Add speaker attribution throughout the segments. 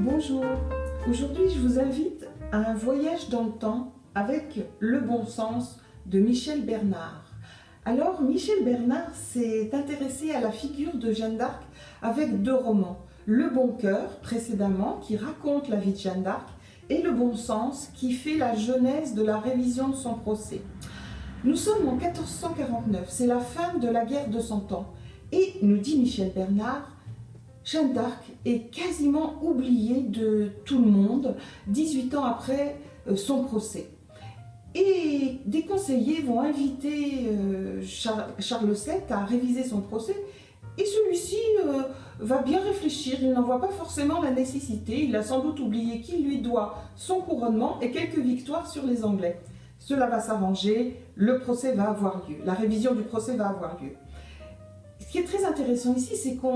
Speaker 1: Bonjour, aujourd'hui je vous invite à un voyage dans le temps avec Le bon sens de Michel Bernard. Alors Michel Bernard s'est intéressé à la figure de Jeanne d'Arc avec deux romans. Le bon cœur précédemment qui raconte la vie de Jeanne d'Arc et Le bon sens qui fait la genèse de la révision de son procès. Nous sommes en 1449, c'est la fin de la guerre de Cent Ans et nous dit Michel Bernard, Jeanne d'Arc est quasiment oubliée de tout le monde 18 ans après son procès. Et des conseillers vont inviter Charles VII à réviser son procès et celui-ci va bien réfléchir, il n'en voit pas forcément la nécessité, il a sans doute oublié qu'il lui doit son couronnement et quelques victoires sur les Anglais. Cela va s'arranger, le procès va avoir lieu, la révision du procès va avoir lieu. Ce qui est très intéressant ici, c'est que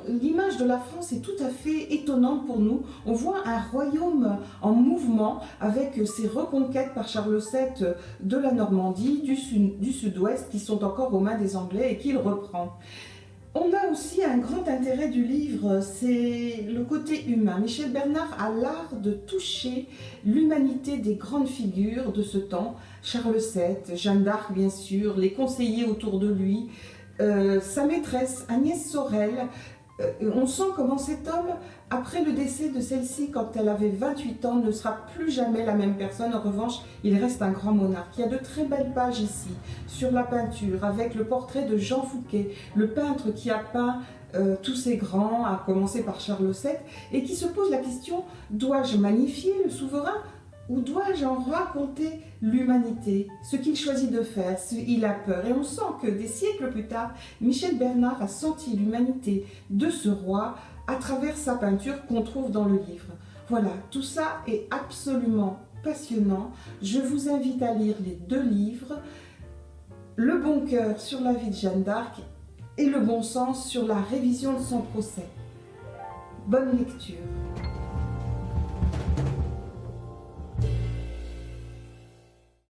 Speaker 1: l'image de la France est tout à fait étonnante pour nous. On voit un royaume en mouvement avec ses reconquêtes par Charles VII de la Normandie, du sud-ouest, qui sont encore aux mains des Anglais et qu'il reprend. On a aussi un grand intérêt du livre, c'est le côté humain. Michel Bernard a l'art de toucher l'humanité des grandes figures de ce temps. Charles VII, Jeanne d'Arc bien sûr, les conseillers autour de lui, sa maîtresse Agnès Sorel. On sent comment cet homme, après le décès de celle-ci quand elle avait 28 ans, ne sera plus jamais la même personne. En revanche, il reste un grand monarque. Il y a de très belles pages ici sur la peinture avec le portrait de Jean Fouquet, le peintre qui a peint tous ces grands, à commencer par Charles VII, et qui se pose la question, dois-je magnifier le souverain ou dois-je en raconter l'humanité, ce qu'il choisit de faire, il a peur. Et on sent que des siècles plus tard, Michel Bernard a senti l'humanité de ce roi à travers sa peinture qu'on trouve dans le livre. Voilà, tout ça est absolument passionnant. Je vous invite à lire les deux livres, Le bon cœur sur la vie de Jeanne d'Arc et Le bon sens sur la révision de son procès. Bonne lecture.